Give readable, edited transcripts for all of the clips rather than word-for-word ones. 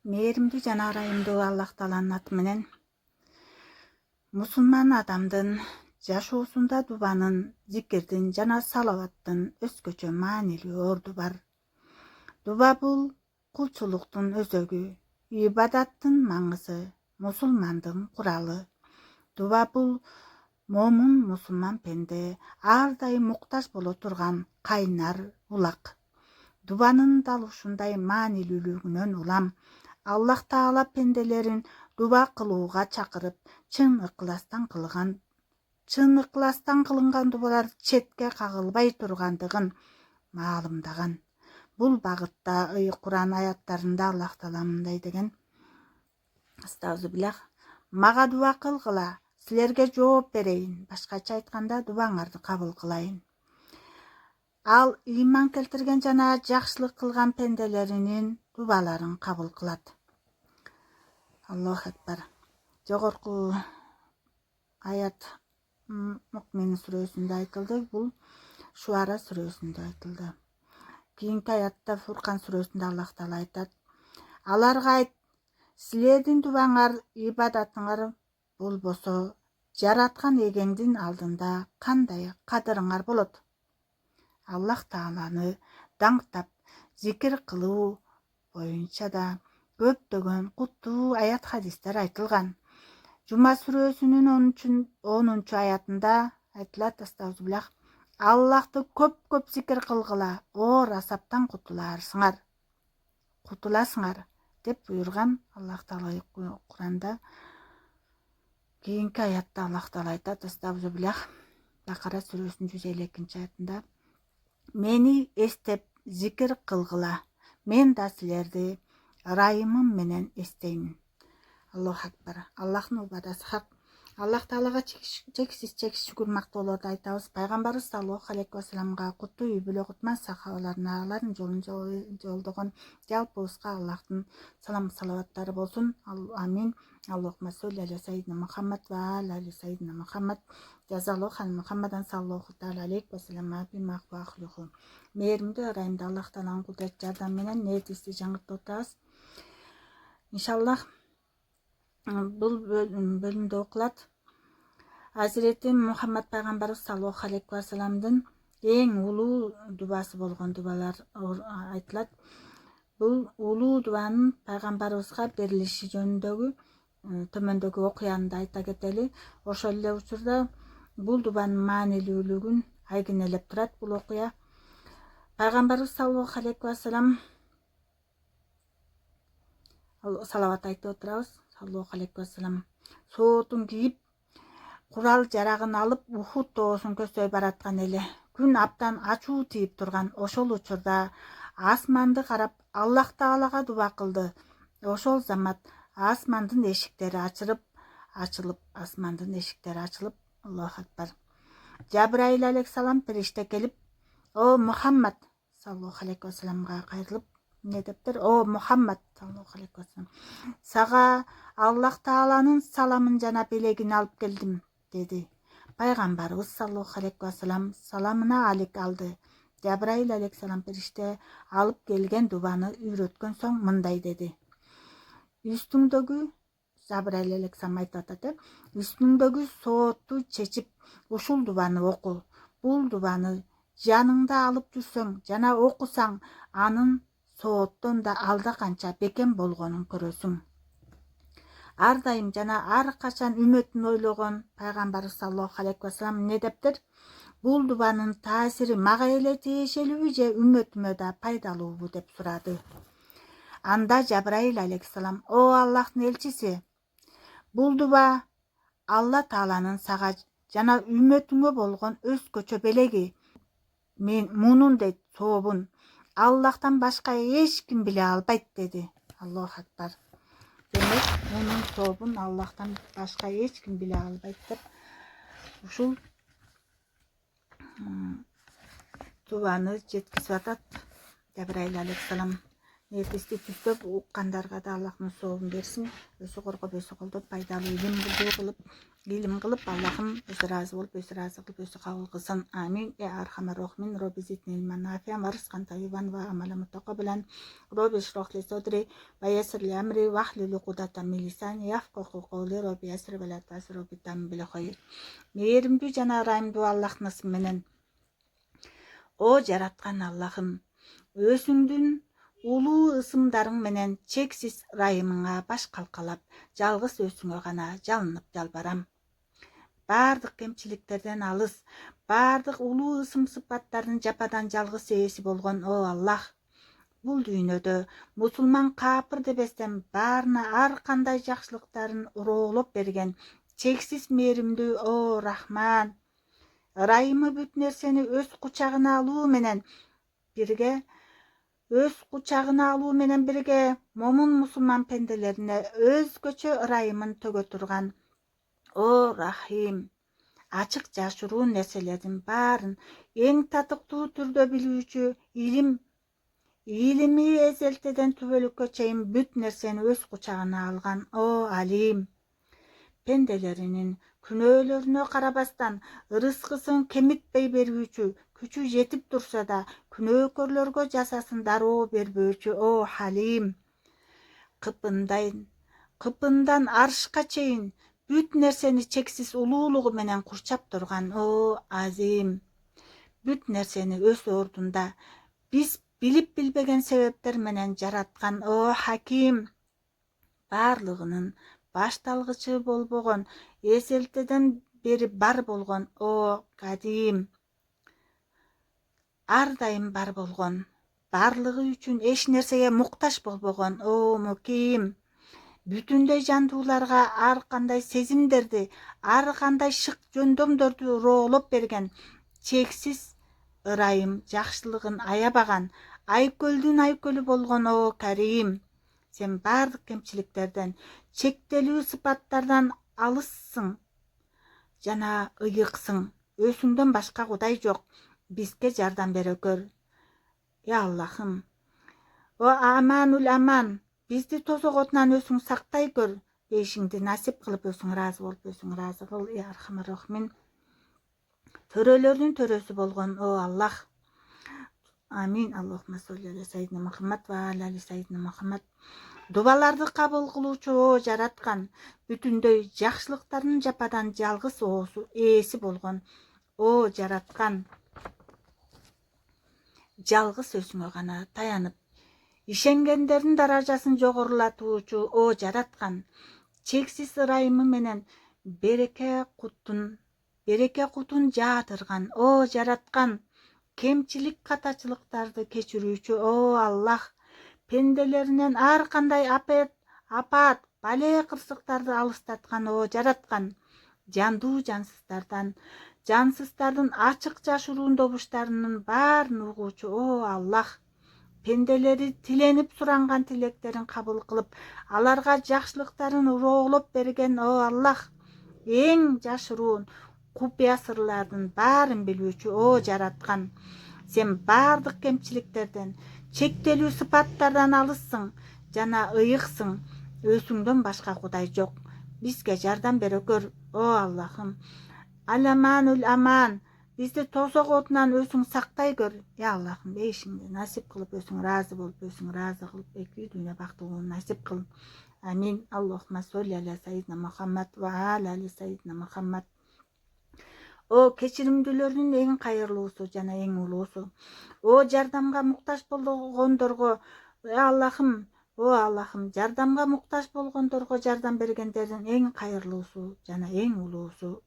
Мээримдүү жана ырайымдуу Аллах Тааланын аты менен мусулман адамдын жашоосунда дубанын, зикирдин жана салаваттын өзгөчө маанилүү орду бар. Дуба бул кулчулуктун өзөгү, ибадаттын маңызы, мусулмандын куралы. Дуба бул момун мусулман пенде ар дайым муктаж боло турган кайнар булак. Дубанын дал ушундай маанилүүлүгүнөн улам Аллах Таала пенделерин дуба кылууга чакырып, чын ыкыластан кылынган дубалар четке кагылбай тургандыгын маалымдаган. Бул багытта Куран аяттарында Аллах Таала мындай деген: Астагфируллах, мага дуба кылгыла, силерге жооп берейин, башкача айтканда дубаңарды кабыл кылайын. Ал ыйман келтирген жана жакшылык кылган пенделеринин дубаларын кабыл кылат. Аллаху акбар. Жогорку аят Мукмин сүрөсүндө айтылды, бул Шуара сүрөсүндө айтылды. Кийинки аятта Фуркан сүрөсүндө Аллах Таала айтат: аларга айт, силердин дубаңар, ибадатыңар болбосо, жараткан эгеңдин алдында кандай кадырыңар болот? Аллах Тааланы даңктап зикир кылуу боюнча да көптөгөн куттуу аят хадистер айтылган. Жума сүрөсүнүн 10 аятында айтылат: Астагфируллах, Аллахты көп зикир кылгыла, оор асаптан кутуласыңар деп буйрган Аллах Таала Куранда. Кийинки аятта Аллах Таала айтат: Астагфируллах, Бакара сүрөсүнүн 152 аятында: мени эстеп зикир кылгыла, мен да силерди ырайымым менен эстеймин. Аллаху акбар. Аллахтын убадасы хак. Аллах Таалага чексиз шүгүр мактоолорду айтабыз. Пайгамбарыбыз саллаллаху алейхи вассаламга, куттуу үй бүлө кутман сахабаларына, алардын жолун жолдогон жалпыбызга Аллахтын салам салаваттары болсун. Амин. Аллахумма солли аля сайидина Мухаммад ва аля сайидина Мухаммад. Жазаллаху ан Мухаммадан саллаллаху алейхи вассалам бимахва ахлуху. Мээримдүү ырайымдуу Аллах Тааланын кудурет жардамы менен ниетибизди жаңыртып отурабыз. Иншаллах бул бөлүмдө окулат. Азирети Мухаммад пайгамбарыбыз саллаллаху алейхи вассаламдын эң улуу дубасы болгон дубалар айтылат. Бул улуу дубанын пайгамбарыбызга берилиши жөнүндөгү төмөндөгү окуяны да айта кетели. Ошол эле учурда бул дубанын маанилүүлүгүн айгинелеп турат бул окуя. Пайгамбарыбыз саллаллаху алейхи вассалам салават айтып отурабыз. Саллаллаху алейхи вассалам соотун кийип, курал жарагын алып, Ухуд тоосун көздөй бараткан эле. Күн абдан ачуу тийип турган ошол учурда асманды карап Аллах Таалага дуба кылды. Ошол замат асмандын эшиктери ачылып, Аллаху акбар. Жабраил алейхиссалам периште келип, о Мухаммад саллаллаху алейхи вассаламга кайрылып, эмне дептир? О Мухаммад саллаллаху алейхи вассалам, сага Аллах Тааланын саламын жана белегин алып келдим деди. Пайгамбарыбыз саллаллаху алейхи вассалам саламына алик алды. Жабраил алейхиссалам периште алып келген дубаны үйрөткөн соң мындай деди: үстүңдөгү, Жабраил алейхиссалам айтып атат, үстүңдөгү соотту чечип, ушул дубаны оку. Бул дубаны жаныңда алып жүрсөң жана окусаң, анын сооттон да алда канча бекем болгонун көрөсүң. Ар дайым жана ар качан үмөтүн ойлогон пайгамбарыбыз саллаллаху алейхи вассалам эмне дептир? Бул дубанын таасири мага эле тиешелүүбү же үмөтүмө да пайдалуубу деп сурады. Анда Жабраил алейхиссалам: о Аллахтын элчиси, бул дуба Алла Тааланын сага жана үмөтүңө болгон өзгөчө белеги. Мен мунун дейт сообун Аллахтан башка эч ким биле албайт деди. Аллаху акбар. Демек, мунун сообун Аллахтан башка эч ким биле албайт деп ушул дубаны жеткизип атат Жабраил алейхиссалам. бизди түздөп уккандарга да Аллахым сообун берсин. Өзү коргоп, өзү колдоп, пайдалуу илим кылып, Аллахым өзү разы болуп, өзү разы кылып, өзү кабыл кылсын. Амин. Я архамар рахимин. Робби зидни илман нафиан ва ризкан тайибан ва амалан мутакаббалан. Робби ишрах ли садри ва яссир ли амри ваhlul уqdatan min lisani yafqahu qawli. Робби яссир ва ла тасир робби там бил хайр. Мээримдүү жана ырайымдуу Аллахтын ысмы менен. О жараткан Аллахым, өзүңдүн улуу ысымдарың менен чексиз ырайымыңа баш калкалап, жалгыз өзүңө гана жалынып жалбарам. Бардык кемчиликтерден алыс, бардык улуу ысым сыпаттардын жападан жалгыз ээси болгон о Аллах, бул дүйнөдө мусулман капыр дебестен баарына ар кандай жакшылыктарын уроолоп берген чексиз мээримдүү о Рахман, ырайымы бүт нерсени өз кучагына алуу менен бирге момун мусулман пенделерине өзгөчө ырайымын төгө турган о Рахим, ачык жашыруун нерселердин баарын эң татыктуу түрдө билүүчү, илими эзелтеден түбөлүккө чейин бүт нерсени өз кучагына алган о Алим, пенделеринин күнөөлөрүнө карабастан ырыскысын кемитпей берүүчү, күчү жетип турса да күнөөкөрлөргө жазасын дароо бербөөчү о Халим, кыпындан аршка чейин бүт нерсени чексиз улуулугу менен курчап турган о Азим, бүт нерсени өз ордунда биз билип билбеген себептер менен жараткан о Хаким, баарлыгынын башталгычы болбогон, эзелтеден бери бар болгон о Кадим, ар дайым бар болгон, барлыгы үчүн эч нерсеге муктаж болбогон о Муким, бүтүндөй жандууларга ар кандай сезимдерди, ар кандай шык жөндөмдөрдү уроолоп берген, чексиз ырайым жакшылыгын аябаган, айкөлдүн айкөлү болгон о Карим, сен бардык кемчиликтерден, чектелүү сыпаттардан алыссың жана ыйыксың. Өзүңдөн башка кудай жок. Бизге жардам бере көр. Я Аллахым, о аманул аман, бизди тозок отунан өзүң сактай көр. Дейишиңди насип кылып, өзүң разы болуп, өзүң разы кыл. Я архамар рахимин. Төрөлөрдүн төрөсү болгон о Аллах. Амин. Аллахума солли аля сайидина Мухаммад ва аля сайидина Мухаммад. Дубаларды кабыл кылуучу о жараткан, бүтүндөй жакшылыктардын жападан жалгыз ээси болгон о жараткан, жалгыз өзүңө гана таянып, ишенгендердин даражасын жогорулатуучу о жараткан, чексиз ырайымы менен береке кутун жаатырган о жараткан, кемчилик катачылыктарды кечирүүчү о Аллах, пенделеринен ар кандай апат, бале кырсыктарды алыстаткан о жараткан, жандуу жансыздардын ачык жашыруун добуштарынын баарын угуучу о Аллах, пенделери тиленип суранган тилектерин кабыл кылып, аларга жакшылыктарын уроолоп берген о Аллах, эң жашыруун купуя сырлардын баарын билүүчү о жараткан, сен бардык кемчиликтерден, чектелүү сыпаттардан алыссың жана ыйыксың. Өзүңдөн башка кудай жок. Бизге жардам бере көр о Аллахым. Аламанул аман, бизди тозок отунан өзүң сактай көр. Я Аллахым, дейишиңди насип кылып, өзүң разы болуп, өзүң разы кылып, эки дүйнө бактылууну насип кыл. Амин. Аллахума солли аля сайидина Мухаммад ва аля сайидина Мухаммад. О кечиримдүүлөрдүн эң кайырлуусу жана эң улуусу. О жардамга муктаж болгондорго, Аллахым, о Аллахым, жардамга муктаж болгондорго жардам бергендердин эң кайырлуусу жана эң улуусу.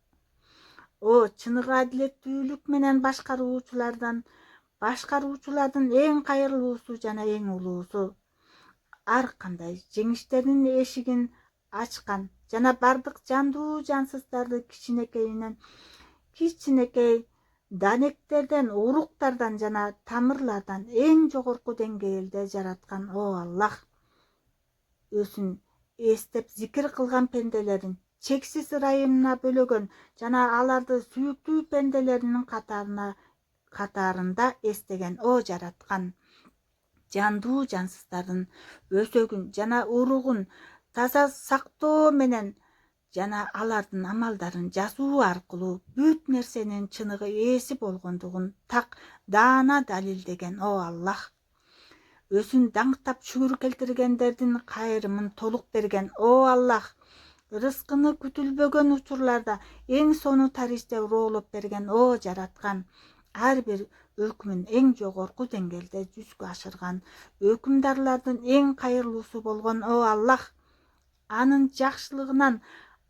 О чыныгы адилеттүүлүк менен башкаруучулардын эң кайырлуусу жана эң улуусу. Ар кандай жеңиштердин эшигин ачкан жана бардык жандуу жансыздарды кичинекей данектерден, уруктардан жана тамырлардан эң жогорку деңгээлде жараткан о Аллах, өзүн эстеп зикир кылган пенделерин чексиз ырайымына бөлөгөн жана аларды сүйүктүү пенделеринин катарында эстеген о жараткан, жандуу жансыздардын өсөгүн жана уругун таза сактоо менен жана алардын амалдарын жазуу аркылуу бүт нерсенин чыныгы ээси болгондугун так даана далилдеген о Аллах. Өзүн даңктап шүгүр келтиргендердин кайрымын толук берген о Аллах. Рызкыны күтүлбөгөн учурларда эң сону таричте уроолоп берген о жараткан. Ар бир өкүмүн эң жогорку деңгээлде жүзгө ашырган, өкүмдарлардын эң кайырлуусу болгон о Аллах. Анын жакшылыгынан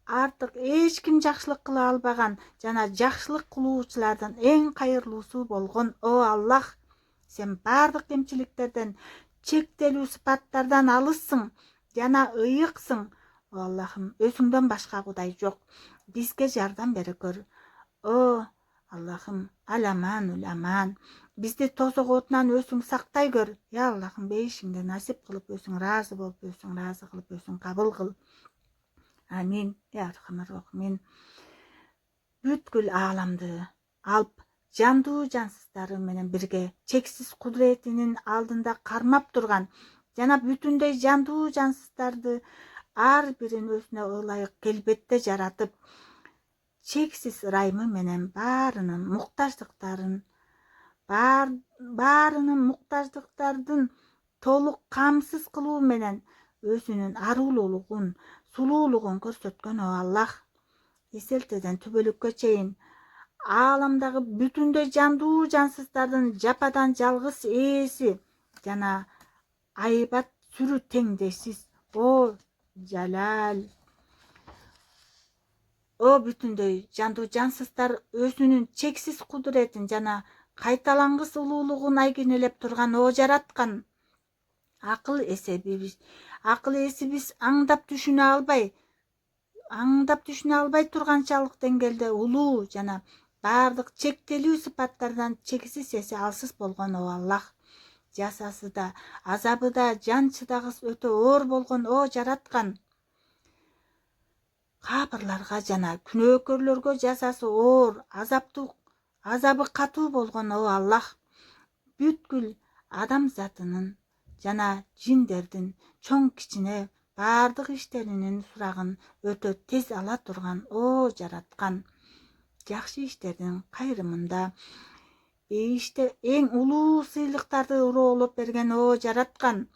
артык эч ким жакшылык кыла албаган жана жакшылык кылуучулардын эң кайырлуусу болгон о Аллах. Сен бардык кемчиликтерден, чектелүү сыпаттардан алыссың жана ыйыксың. О Аллахым, өзүңдөн башка кудай жок. Бизге жардам бере көр. О Аллахым, аламан уламан. Бизди тозок отунан өзүң сактай көр. Я Аллахым, бейишиңди насип кылып, өзүң ыраазы болуп, өзүң ыраазы кылып, өзүң кабыл кыл. Амин. Я Архамар Рахимин. Бүткүл ааламды алып, жандуу жансыздары менен бирге чексиз кудуретинин алдында кармап турган жана бүтүндөй жандуу жансыздарды ар бирин өзүнө ылайык келбетте жаратып, чексиз ырайымы менен баарынын муктаждыктардын толук камсыз кылуу менен өзүнүн арулуулугун, сулуулугун көрсөткөн о Аллах. Эселтеден түбөлүккө чейин ааламдагы бүтүндөй жандуу жансыздардын жападан жалгыз ээси жана айбат сүрү теңдешсиз о Жалал. О бүтүндөй жандуу жансыздар өзүнүн чексиз кудуретин жана кайталангыс улуулугун айгинелеп турган о жараткан. Акыл эсибиз аңдап түшүнө албай турганчалык деңгээлде улуу жана бардык чектелүү сыпаттардан чексиз эсе алсыз болгон о Аллах. Жазасы да, азабы да жан чыдагыс өтө оор болгон о жараткан. Кабырларга жана күнөөкөрлөргө жазасы оор, азабы катуу болгон о Аллах. Бүткүл адам затынын жана жиндердин чоң кичине бардык иштеринин сурагын өтө тез ала турган о жараткан. Жакшы иштердин кайрымында эң улуу сыйлыктарды уроолоп берген о жараткан.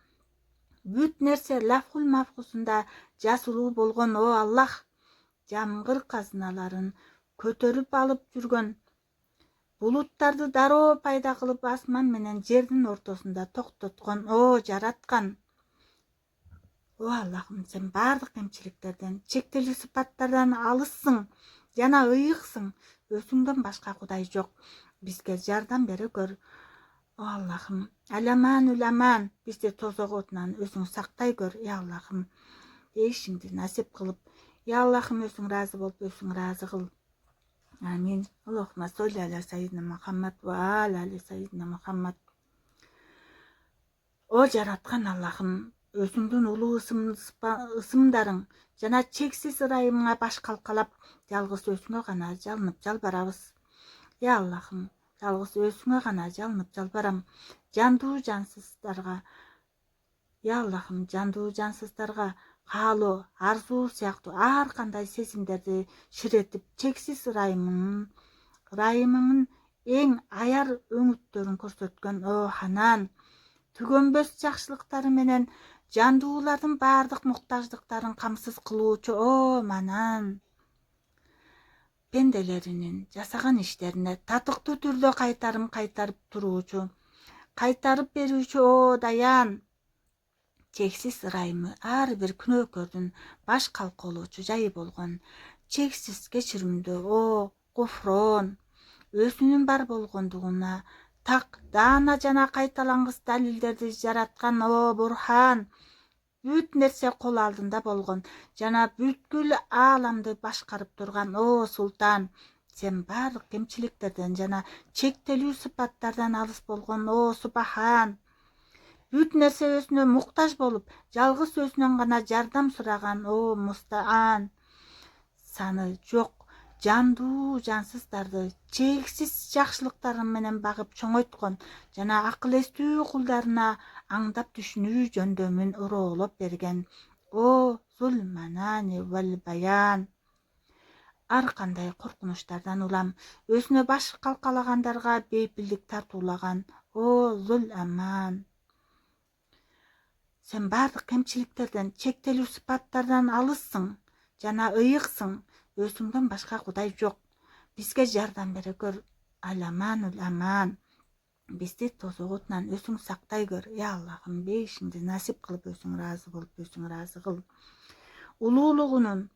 Бүт нерсе лафхул мафхусунда жазылуу болгон о Аллах. Жамгыр казыналарын көтөрүп алып жүргөн, булуттарды дароо пайда кылып асман менен жердин ортосунда токтоткон о жараткан. О Аллахым, сен бардык кемчиликтерден, чектелүү сыпаттардан алыссың жана ыйыксың. Өзүңдөн башка кудай жок. Бизге жардам бере көр. О Аллахым, аламан уламан, бизди тозок отунан өзүң сактай көр. Я Аллахым, эшиңди насип кылып, я Аллахым, өзүң ыраазы болуп, өзүң ыраазы кыл. Амин. Аллахума солли аля сайидина Мухаммад ва али сайидина Мухаммад. О жараткан Аллахым, өзүңдүн улуу ысымдарың жана чексиз ырайымыңа баш калкалап, жалгыз өзүңө гана жалынып жалбарабыз. Я Аллахым, жалгыз өзүңө гана жалынып жалбарам. Жандуу жансыздарга, я Аллахым, жандуу жансыздарга каалоо, арзуу сыяктуу ар кандай сезимдерди ширетип, чексиз ырайымыңын эң аяр өңүттөрүн көрсөткөн о Ханан. Түгөнбөс жакшылыктары менен жандуулардын бардык муктаждыктарын камсыз кылуучу о Манан. Пенделеринин жасаган иштерине татыктуу түрдө кайтарып туруучу, кайтарып берүүчү о Даян. Чексиз ырайымы ар бир күнөөкөрдүн баш калкалоочу жайы болгон, чексиз кечиримдүү о Гофрон. Өзүнүн бар болгондугуна так, даана жана кайталангыс далилдерди жараткан о Бурхан. Бүт нерсе кол алдында болгон жана бүткүл ааламды башкарып турган о Султан. Сен бардык кемчиликтерден жана чектелүү сыпаттардан алыс болгон о Субхан. Бүт нерсе өзүнө муктаж болуп, жалгыз өзүнөн гана жардам сураган о Мустаан. Саны жок жандуу жансыздарды чексиз жакшылыктары менен багып чоңойткон жана акыл эстүү кулдарына аңдап түшүнүү жөндөмүн уроолоп берген о зул манани вал баян. Ар кандай коркунучтардан улам өзүнө баш калкалагандарга бейпилдик тартуулаган о зул аман. Сен бардык кемчиликтерден, чектелүү сыпаттардан алыссың жана ыйыксың. Өзүңдөн башка кудай жок. Бизге жардам бере көр. Аламанул аман. Бизди тозок отунан өзүң сактай көр. Я Аллахым, бейишиңди насип кылып өзүң ыраазы болуп, өзүң ыраазы кыл. Улуулугунун,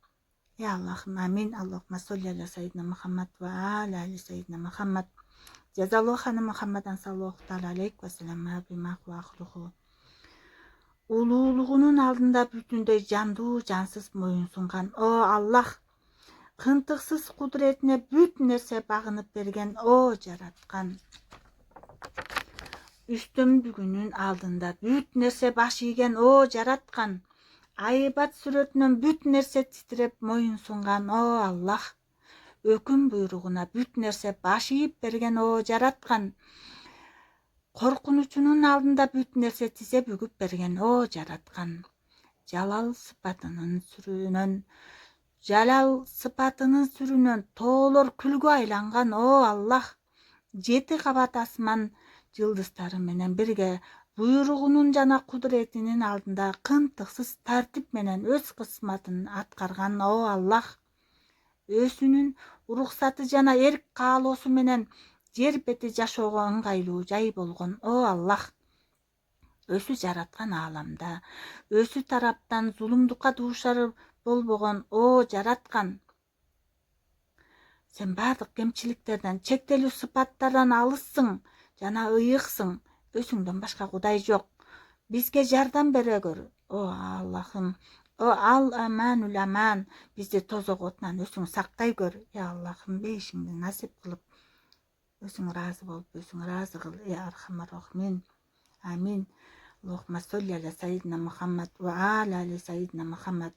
я Аллахым, амин. Аллахума солли аля сайидина Мухаммад ва аля али сайидина Мухаммад. Жазалохана Мухаммадан саллаллаху таала алейхи ва салlam бимах ва ахруху. Улуулугунун алдында бүтүндөй жандуу жансыз моюн сунган о Аллах, кынтыксыз кудуретине бүт нерсе багынып берген о жараткан. Үстөмдүгүнүн алдында бүт нерсе баш ийген о жараткан. Айбат сүрөтүнөн бүт нерсе титиреп моюн сунган о Аллах. Өкүм буйругуна бүт нерсе баш ийип берген о жараткан. Коркунучунун алдында бүт нерсе тизе бүгүп берген о жараткан. Жалал сыпатынын сүрүнөн тоолор күлгө айланган о Аллах. 7 кабат асман жылдыздары менен бирге буйругунун жана кудуретинин алдында кынтыксыз тартип менен өз кызматын аткарган о Аллах. Өзүнүн уруксаты жана эрк каалоосу менен жер бети жашоого ыңгайлуу жай болгон о Аллах. Өзү жараткан ааламда өзү тараптан зулумдукка дуушар болбогон о жараткан. Сен бардык кемчиликтерден, чектелүү сыпаттардан алыссың жана ыйыксың. Өзүңдөн башка кудай жок. Бизге жардам бере көр. О Аллахым, о ал аманул аман. Бизди тозок отунан өзүң сактай көр. Я Аллахым, бейишиңди насип кылып, өзүң ыраазы болуп, өзүң ыраазы кыл. Я архамар рахимин. Амин. Аллахума солли аля сайидина Мухаммад ва аля али сайидина Мухаммад.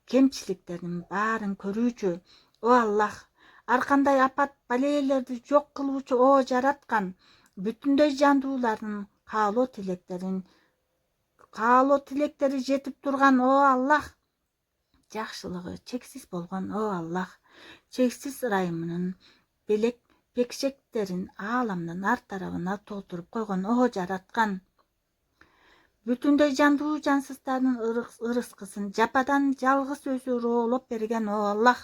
Кемчиликтердин баарын көрүүчү о Аллах, ар кандай апат балээлерди жок кылуучу о жараткан. Бүтүндөй жандуулардын каалоо тилектери жетип турган о Аллах. Жакшылыгы чексиз болгон о Аллах. Чексиз ырайымынын бекшектерин ааламдын ар тарабына толтуруп койгон о жараткан. Бүтүндөй жандуу жансыздардын ырыскысын жападан жалгыз өзү уроолоп берген о Аллах.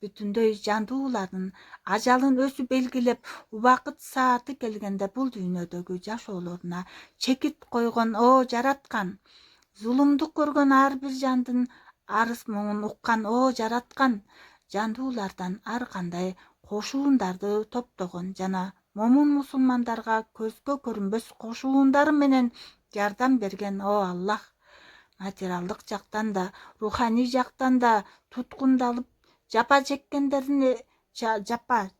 Бүтүндөй жандуулардын ажалын өзү белгилеп, убакыт сааты келгенде бул дүйнөдөгү жашоолоруна чекит койгон о жараткан. Зулумдук көргөн ар бир жандын арыз муңун уккан о жараткан. Жандуулардан ар кандай кошуундарды топтогон жана момун мусулмандарга көзгө көрүнбөс кошуундары менен жардам берген о Аллах. Материалдык жактан да, руханий жактан да туткундалып жапа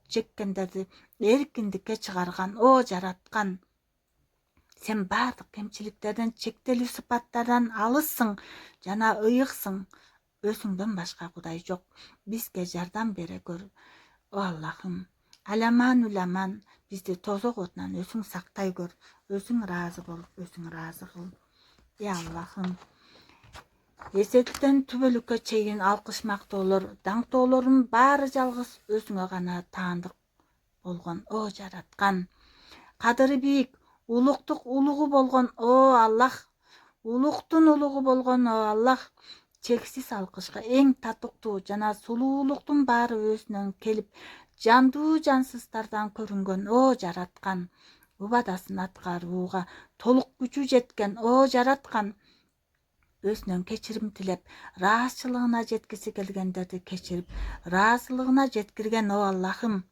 чеккендерди эркиндикке чыгарган о жараткан. Сен бардык кемчиликтерден, чектелүү сыпаттардан алыссың жана ыйыксың. Өзүңдөн башка кудай жок. Бизге жардам бере көр. О Аллахым, аламанул аман. Бизди тозок отунан өзүң сактай көр. Өзүң ыраазы болуп, өзүң ыраазы кыл. Я Аллахым, эсеттен түбөлүккө чейин алкыш мактоолор, даңктоолордун баары жалгыз өзүңө гана таандык болгон о жараткан. Кадыры бийик, улуктук улугу болгон о Аллах. Улуктун улугу болгон о Аллах. Чексиз алкышка эң татыктуу жана сулуулуктун баары өзүнөн келип, жандуу жансыздардан көрүнгөн о жараткан. Убадасын аткарууга толук күчү жеткен о жараткан. Өзүнөн кечирим тилеп, ыраазычылыгына жеткиси келгендерди кечирип, ыраазылыгына жеткирген о Аллахым.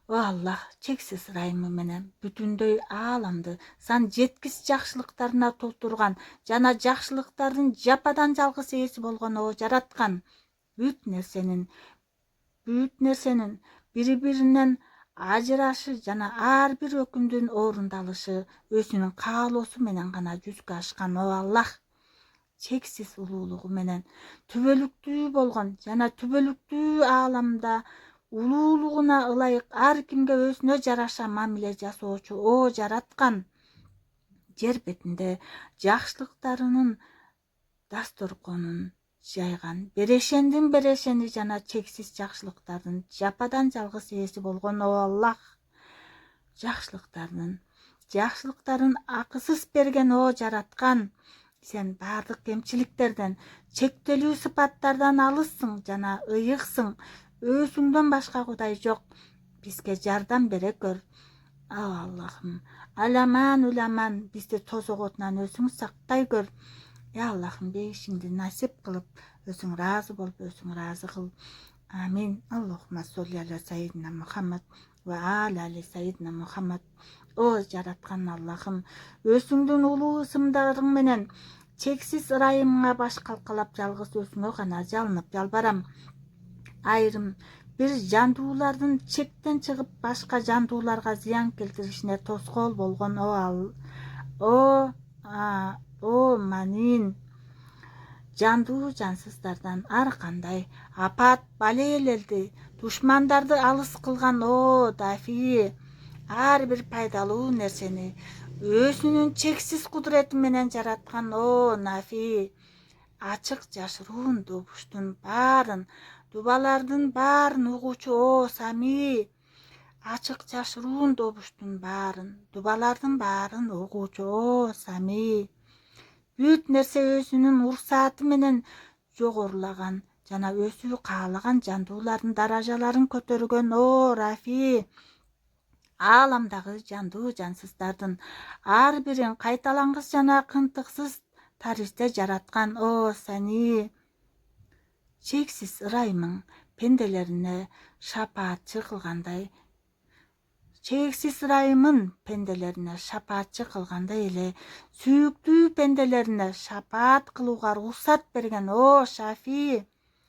О Аллах, чексиз ырайымы менен бүтүндөй ааламды сан жеткис жакшылыктарына толтурган жана жакшылыктардын жападан жалгыз ээси болгон о жараткан. Бүт нерсенин бири-биринен ажырашы жана ар бир өкүмдүн орундалышы өзүнүн каалоосу менен гана жүзгө ашкан о Аллах. Чексиз улуулугу менен түбөлүктүү болгон жана түбөлүктүү ааламда улуулугуна ылайык ар кимге өзүнө жараша мамиле жасоочу о жараткан. жер бетинде жакшылыктарынын дасторконун жайган берешени жана чексиз жакшылыктардын жападан жалгыз ээси болгон о Аллах, жакшылыктарын акысыз берген о жараткан, сен баардык кемчиликтерден, чектелүү сыпаттардан алыссың жана ыйыксың. Өзүңдөн башка кудай жок. Бизге жардам бере көр. О Аллахым, аламан уламан бизди тозок отунан өзүң сактай көр. Я Аллахым, бейишиңди насип кылып, өзүң ыраазы болуп, өзүң ыраазы кыл. Амин. Аллахумма солли аля сайидина Мухаммад ва али сайидина Мухаммад. О жараткан Аллахым, өзүңдүн улуу ысымдарың менен чексиз ырайымыңа баш калкалап жалгыз өзүңө гана жалынып жалбарам. Айрым бир жандуулардын чектен чыгып башка жандууларга зыян келтиришине тоскоол болгон о манин жандуу жансыздардан ар кандай апат балээлерди, душмандарды алыс кылган о дафи, ар бир пайдалуу нерсени өзүнүн чексиз кудурети менен жараткан о нафи, ачык жашыруун добуштун баарын, дубалардын баарын угуучу о сами, ачык жашыруун добуштун баарын, дубалардын баарын угуучу о сами, бүт нерсе өзүнүн уруксааты менен жогорулаган жана өзү каалаган жандуулардын даражаларын көтөргөн о рафи, ааламдагы жандуу жансыздардын ар бирин кайталангыс жана кынтыксыз таризде жараткан о сани, чексиз ырайымың пенделерине шапаатчы кылгандай, чексиз ырайымын пенделерине шапаатчы кылгандай эле сүйүктүү пенделерине шапаат кылууга уруксат берген о шафи.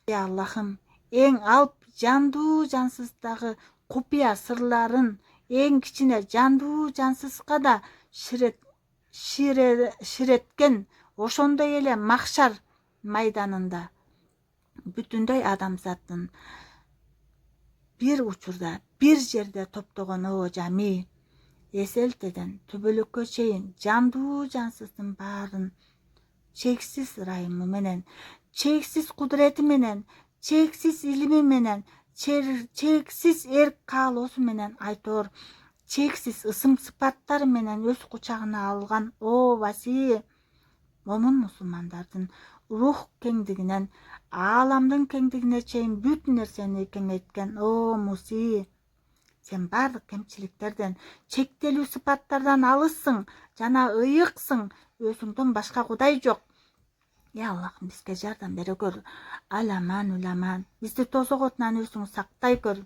Я Аллахым, эң алп жандуу жансыздагы купуя сырларын эң кичине жандуу жансызга да ширеткен ошондой эле махшар майданында бүтүндөй адамзаттын бир учурда бир жерде топтогон о жами, эселтеден түбөлүккө чейин жандуу жансыздын баарын чексиз ырайымы менен, чексиз кудурети менен, чексиз илими менен, чексиз эрк каалоосу менен айтор, чексиз ысым сыпаттары менен өз кучагына алган о васи, момун мусулмандардын рух кеңдигинен ааламдын кеңдигине чейин бүт нерсени кеңейткен о муси, сен баардык кемчиликтерден, чектелүү сыпаттардан алыссың жана ыйыксың. Өзүңдөн башка кудай жок. Я Аллахым, бизге жардам бере көр. Аламан уламан, бизди тозок отунан өзүң сактай көр.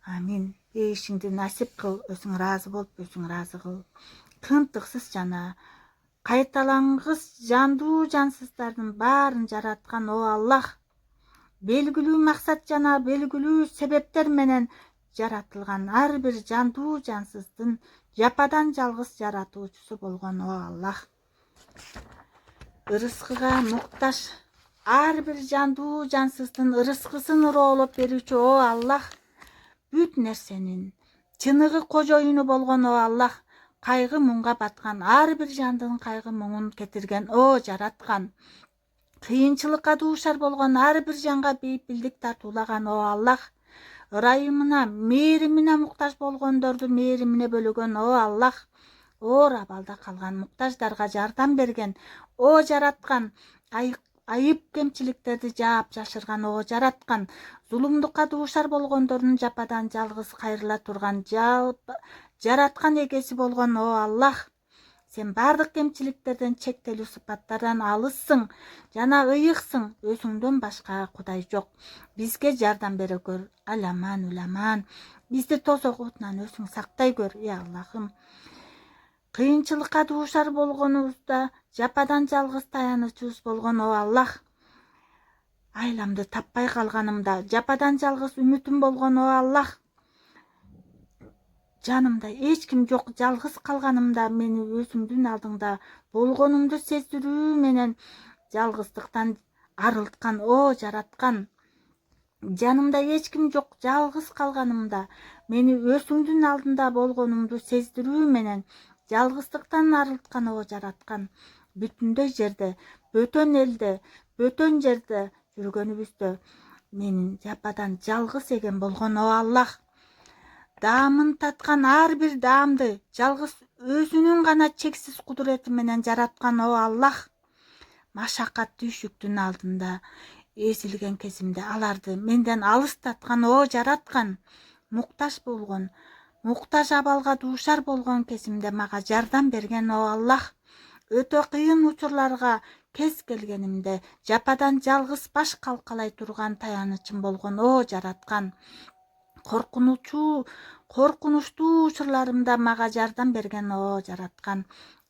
Амин. Бейишиңди насип кыл, өзүң ыраазы болуп, өзүң ыраазы кыл. Кынтыксыз жана кайталангыс жандуу жансыздардын баарын жараткан о Аллах, белгилүү максат жана белгилүү себептер менен жаратылган ар бир жандуу жансыздын жападан жалгыз жаратуучусу болгон о Аллах, ырыскыга муктаж ар бир жандуу жансыздын ырыскысын уроолоп берүүчү о Аллах, бүт нерсенин чыныгы кожоюну болгон о Аллах, кайгы муңга баткан ар бир жандын кайгы муңун кетирген о жараткан, кыйынчылыкка дуушар болгон ар бир жанга бейпилдик тартуулаган о Аллах, ырайымына, мээримине муктаж болгондорду мээримине бөлөгөн о Аллах, оор абалда калган муктаждарга жардам берген о жараткан, айып кемчиликтерди жаап жашырган о жараткан, зулумдукка дуушар болгондордун жападан жалгыз кайрыла турган жараткан эгеси болгон о Аллах, сен баардык кемчиликтерден, чектелүү сыпаттардан алыссың жана ыйыксың. Өзүңдөн башка кудай жок. Бизге жардам бере көр. Аламан уламан, бизди тозок отунан өзүң сактай көр. Я Аллахым, кыйынчылыкка дуушар болгонубузда жападан жалгыз таянычыбыз болгон о Аллах, айламды таппай калганымда жападан жалгыз үмүтүм болгон о Аллах, жанымда эч ким жок жалгыз калганымда мени өзүңдүн алдыңда болгонумду сездирүү менен жалгыздыктан арылткан о жараткан, жанымда эч ким жок жалгыз калганымда мени өзүңдүн алдында болгонумду сездирүү менен жалгыздыктан арылткан о жараткан, бүтүндөй жерде, бөтөн элде, бөтөн жерде жүргөнүбүздө менин жападан жалгыз эген болгон о Аллах, даамын таткан ар бир даамды жалгыз өзүнүн гана чексиз кудурети менен жараткан о Аллах, машакат түйшүктүн алдында эзилген кезимде аларды менден алыстаткан о жараткан, муктаж болгон, муктаж абалга дуушар болгон кезимде мага жардам берген о Аллах, өтө кыйын учурларга кез келгенимде жападан жалгыз баш калкалай турган таянычым болгон о жараткан, коркунучтуу учурларымда мага жардам берген о жараткан,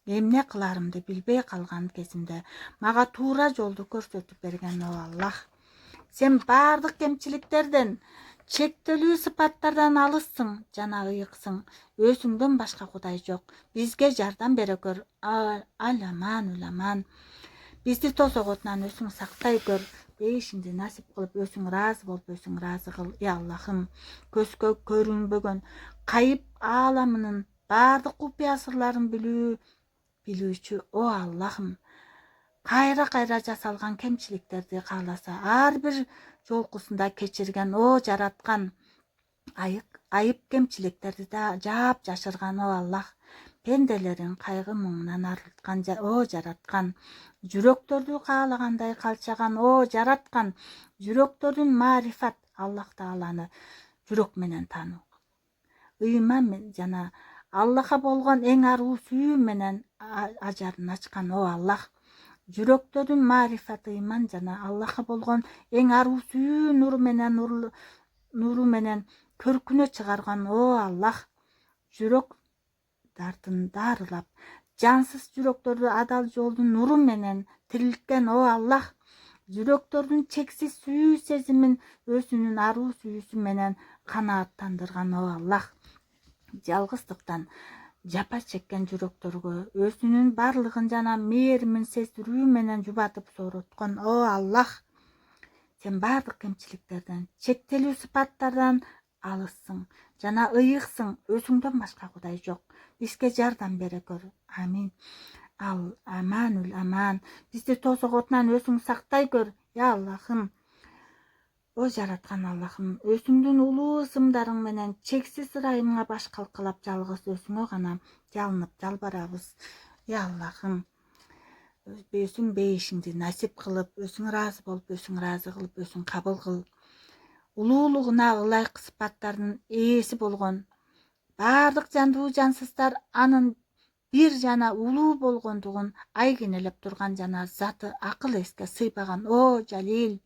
эмне кыларымды билбей калган кезимде мага туура жолду көрсөтүп берген о Аллах, сен баардык кемчиликтерден, чектелүү сыпаттардан алыссың жана ыйыксың, өзүңдөн башка кудай жок, бизге жардам бере көр. Аламан уламан, бизди тосоготунан өзүң сактай көр, бейишинди насип кылып өзүң ыраазы болуп өзүң ыраазы кыл. Я Аллахым, көзгө көрүнбөгөн кайып ааламынын баардык купуя сырларын билүүчү о Аллахым, кайра жасалган кемчиликтерди кааласа ар бир жолкусунда кечирген о жараткан, айып кемчиликтерди да жаап жашырган о Аллах, пенделерин кайгы муңунан арылткан о жараткан, жүрөктөрдү каалагандай калчаган о жараткан, жүрөктөрдүн маарифат Аллах Тааланы жүрөк менен таануу, ыйман жана Аллахка болгон эң аруу сүйүү менен ажарын ачкан о Аллах, жүрөктөрдүн маарифат, ыйман жана Аллахка болгон эң аруу сүйүү нуру менен көркүнө чыгарган о Аллах, жүрөк дартын дарылап, жансыз жүрөктөрдү адал жолдун нуру менен тирилткен о Аллах, жүрөктөрдүн чексиз сүйүү сезимин өзүнүн аруу сүйүүсү менен канааттандырган о Аллах, жалгыздыктан жапа чеккен жүрөктөргө өзүнүн барлыгын жана мээримин сездирүү менен жубатып сооруткан о Аллах, сен баардык кемчиликтерден, чектелүү сыпаттардан алыссың жана ыйыксың, өзүңдөн башка кудай жок, бизге жардам бере көр. Амин. Аманул аман, бизди тосоготунан өзүң сактай көр. Я Аллахым, о жараткан Аллахым, өзүңдүн улуу ысымдарың менен чексиз ырайымыңа баш калкалап жалгыз өзүңө гана жалынып жалбарабыз. Я Аллахым, өзүң бейишиңди насип кылып, өзүң ыраазы болуп, өзүң ыраазы кылып, өзүң кабыл кыл. Улуулугуна ылайык сыпаттардын ээси болгон баардык жандуу жансыздар анын бир жана улуу болгондугун айгинелеп турган жана заты акыл эске сыйбаган о Жалил,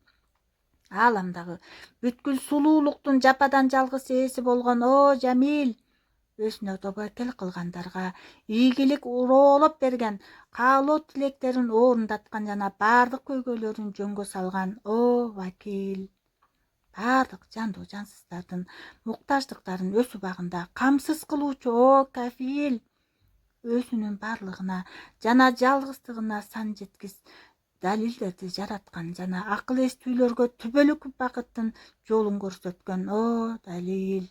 ааламдагы бүткүл сулуулуктун жападан жалгыз ээси болгон о Жамил, өзүнө тобокел кылгандарга ийгилик уроолоп берген, каалоо тилектерин орундаткан жана баардык көйгөйлөрүн жөнгө салган о Вакил, баардык жандуу жансыздардын муктаждыктарын өз убагында камсыз кылуучу о Кафил, өзүнүн барлыгына жана жалгыздыгына сан жеткис далилдерди жараткан жана акыл эстүүлөргө түбөлүк бакыттын жолун көрсөткөн о Далил,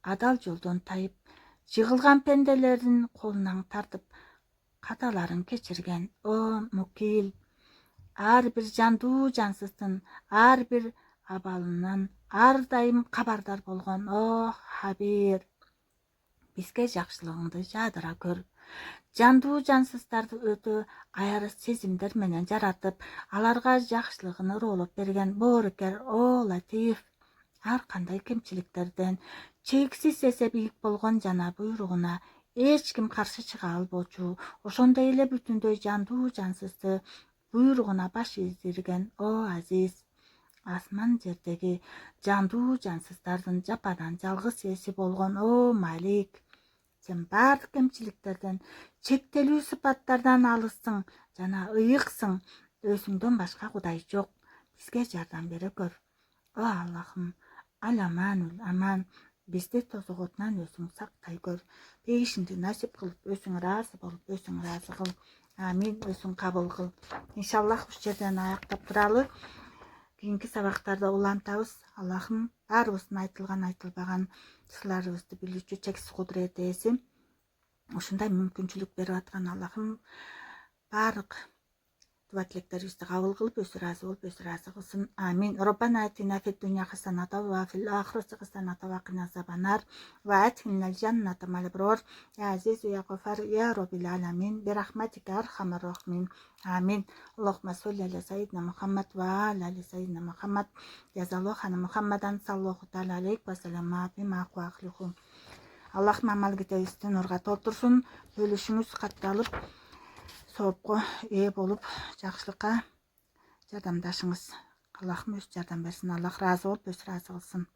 адал жолдон тайып жыгылган пенделердин колунан тартып каталарын кечирген о Мукил, ар бир жандуу жансыздын ар бир абалынан ар дайым кабардар болгон о Хабир, бизге жакшылыгыңды жаадыра көр. Жандуу жансыздарды өтө аяры сезимдер менен жаратып, аларга жакшылыгын ыроолоп берген боорукер о Латиф, ар кандай кемчиликтерден чексиз эсе бийик болгон жана буйругуна эч ким каршы чыга албоочу, ошондой эле бүтүндөй жандуу жансызды буйругуна баш ийдирген о Азиз, асман жердеги жандуу жансыздардын жападан жалгыз ээси болгон о Малик, сен баардык кемчиликтерден, чектелүү сыпаттардан алыссың жана ыйыксың, өзүңдөн башка кудай жок, бизге жардам бере көр. О Аллахым, аламанул аман, бизди тосоготунан өзүң сактай көр, бейишинди насип кылып, өзүң ыраазы болуп, өзүң ыраазы кыл. Амин, өзүң кабыл кыл. Иншаллах ушул жерден аяктап туралы. Кийинки сабактарда улантабыз. Аллахым баарыбыздын айтылган айтылбаган сырларыбызды билүүчү чексиз кудурет ээси. ушундай мүмкүнчүлүк берип аткан Аллахым баардык дуа тилектерибизди кабыл кылып өзү ыраазы болуп өзү ыраазы кылсын. Амин. Роббана атина фид дуnya хасаната ва фил ахирати хасаната ва қина азабаннар ва адхилнал жанната мал аброр я азизу я ғафар я роббил аламин бирахматика архамар рахимин. Амин. Аллахумма солли аля сайидина Мухаммад ва али сайидина Мухаммад язаллаху анна Мухаммадан саллаллаху таала алейхи ва саллама бима акуахлиху. Аллахым амал кетебизди нурга толтурсун. Бөлүшүңүз катталып соопко ээ болуп жакшылыкка жардамдашыңыз. Аллахым өз жардам берсин. Аллах ыраазы болуп өз ыраазы кылсын.